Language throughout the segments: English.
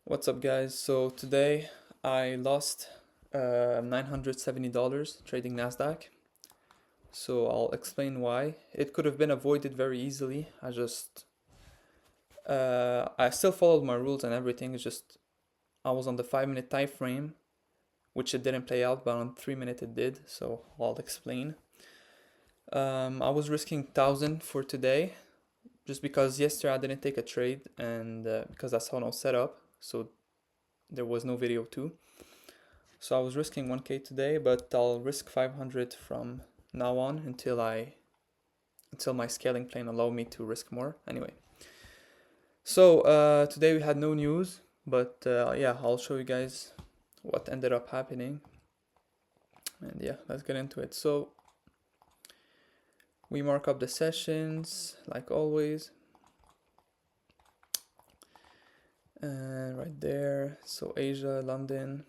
What's up, guys? So today I lost $970 trading NASDAQ. So I'll explain why. It could have been avoided very easily. I still followed my rules and everything. It's just I was on the 5-minute time frame, which it didn't play out, but on 3-minute it did. So I'll explain. I was risking 1,000 for today, just because yesterday I didn't take a trade and because I saw no setup. So there was no video too. So I was risking 1K today, but I'll risk 500 from now on until my scaling plane allow me to risk more. Anyway, so today we had no news, but yeah, I'll show you guys what ended up happening. And yeah, let's get into it. So we mark up the sessions like always. Right there, so Asia, London.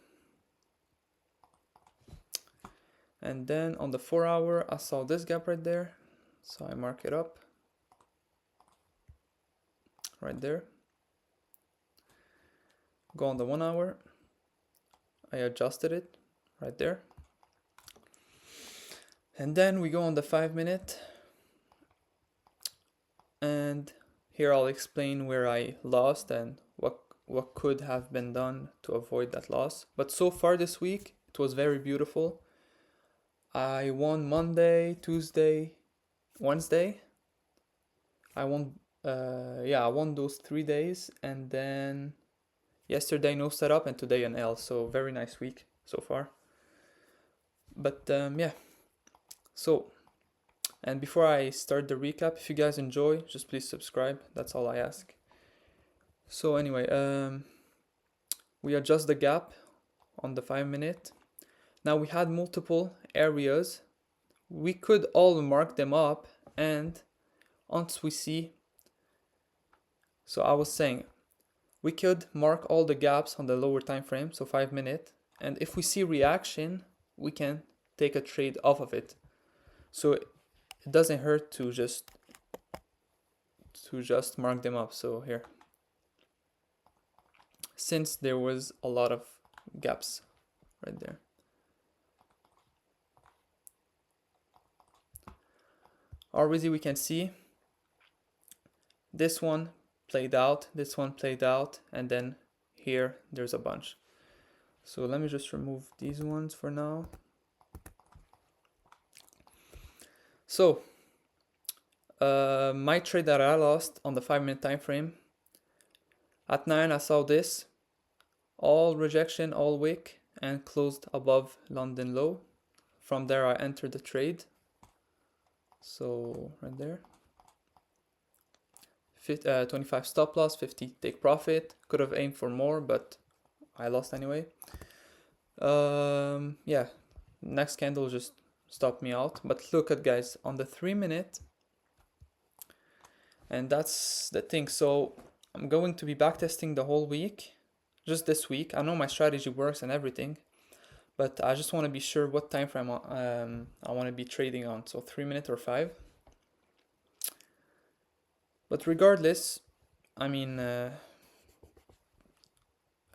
And then on the 4-hour, I saw this gap right there. So I mark it up right there. Go on the 1-hour. I adjusted it right there. And then we go on the 5-minute. And here I'll explain where I lost and what could have been done to avoid that loss. But so far this week, it was very beautiful. I won Monday, Tuesday, Wednesday. I won those 3 days, and then yesterday no setup, and today an L. So very nice week so far. But yeah. So, and before I start the recap, if you guys enjoy, just please subscribe. That's all I ask. So anyway, we adjust the gap on the 5-minute. Now we had multiple areas. We could all mark them up, and once we see, so I was saying, we could mark all the gaps on the lower time frame, so 5-minute, and if we see reaction, we can take a trade off of it. So it doesn't hurt to just mark them up. So here, since there was a lot of gaps right there. Already we can see this one played out, this one played out, and then here there's a bunch. So let me just remove these ones for now. So my trade that I lost on the 5-minute time frame, at 9 I saw this, all rejection, all wick, and closed above London low. From there I entered the trade. So right there, 25 stop loss, 50 take profit. Could have aimed for more, but I lost anyway. Yeah, next candle just stopped me out. But look at, guys, on the 3-minute, and that's the thing. So I'm going to be backtesting the whole week, just this week. I know my strategy works and everything, but I just want to be sure what time frame I want to be trading on. So 3-minute or 5. But regardless, I mean,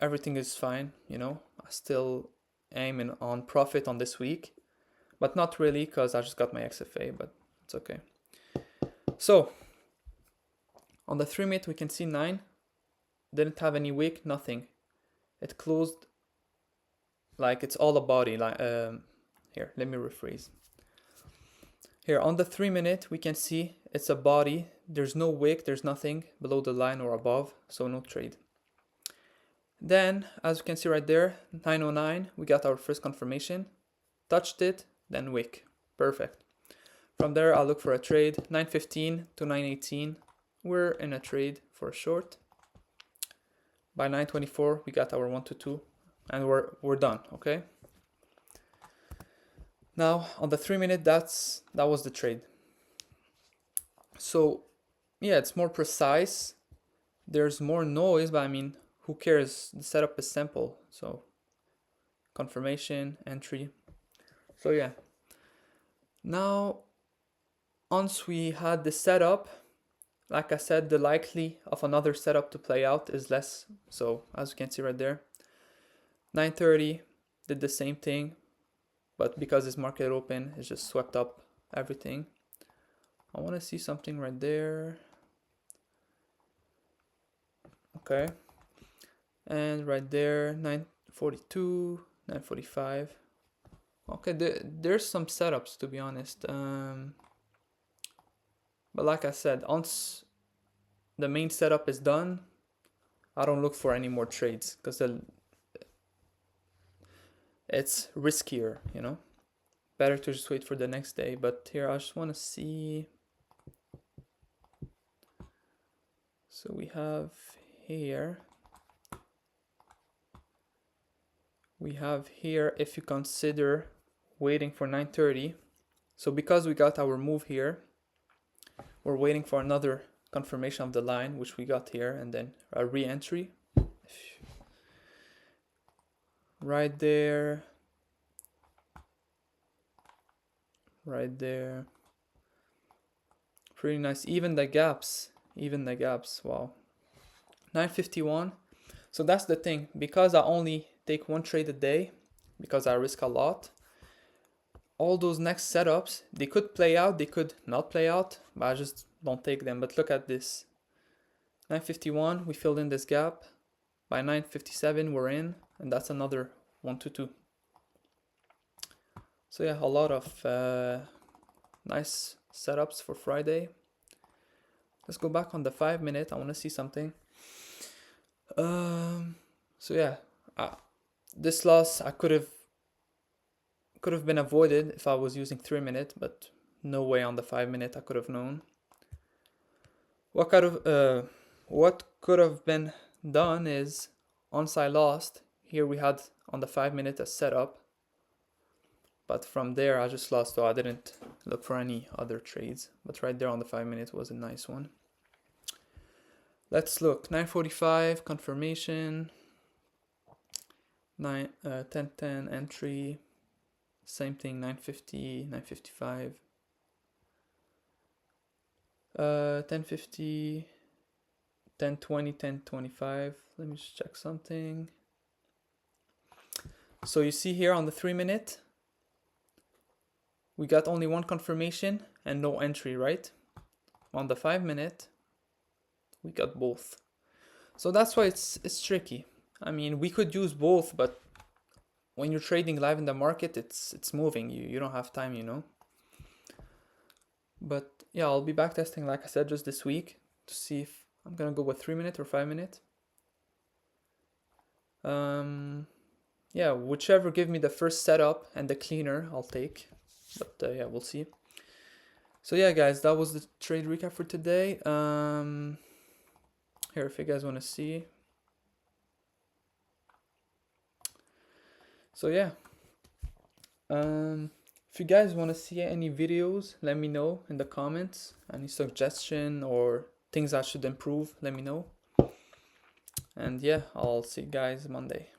everything is fine, you know. I still aiming on profit on this week, but not really, because I just got my XFA, but it's okay. So on the 3-minute, we can see 9 didn't have any wick, nothing. It closed like it's all a body. Like here, let me rephrase. Here on the 3-minute, we can see it's a body. There's no wick, there's nothing below the line or above, so no trade. Then, as you can see right there, 909, we got our first confirmation. Touched it, then wick. Perfect. From there, I'll look for a trade. 915 to 918, we're in a trade for a short. By 924, we got our 1 to 2, and we're done, okay? Now, on the 3-minute, that was the trade. So, yeah, it's more precise. There's more noise, but I mean, who cares? The setup is simple. So, confirmation, entry. So, yeah. Now, once we had the setup, like I said, the likely of another setup to play out is less. So as you can see right there, 9:30 did the same thing, but because it's market open, it just swept up everything. I want to see something right there. Okay, and right there, 9:42, 9:45. Okay, there's some setups, to be honest. But like I said, once the main setup is done, I don't look for any more trades because it's riskier, you know. Better to just wait for the next day. But here I just want to see. So we have here. If you consider waiting for 9:30. So because we got our move here, we're waiting for another confirmation of the line, which we got here, and then a re-entry. Right there. Right there. Pretty nice. Even the gaps. Wow. 9:51. So that's the thing. Because I only take one trade a day, because I risk a lot, all those next setups, they could play out, they could not play out, but I just don't take them. But look at this. 9:51, we filled in this gap. By 9:57, we're in, and that's another 122. So yeah, a lot of nice setups for Friday. Let's go back on the 5-minute. I want to see something. So yeah, this loss I could have been avoided if I was using 3-minute, but no way on the 5-minute I could have known. What could have been done is, once I lost, here we had on the 5-minute a setup, but from there I just lost, so I didn't look for any other trades. But right there on the 5-minute was a nice one. Let's look. 9:45 confirmation. 10:10 entry. Same thing. 9:50, 9:55. 10:50, 10:20, 10:25. Let me just check something. So you see here on the 3-minute, we got only one confirmation and no entry, right? On the 5-minute, we got both. So that's why it's tricky. I mean, we could use both, but when you're trading live in the market, it's moving. You don't have time, you know. But yeah, I'll be back testing, like I said, just this week to see if I'm gonna go with 3-minute or 5-minute. Yeah, whichever give me the first setup and the cleaner, I'll take. But yeah, we'll see. So yeah, guys, that was the trade recap for today. Here, if you guys want to see. So yeah, if you guys want to see any videos, let me know in the comments. Any suggestion or things I should improve, let me know. And yeah, I'll see you guys Monday.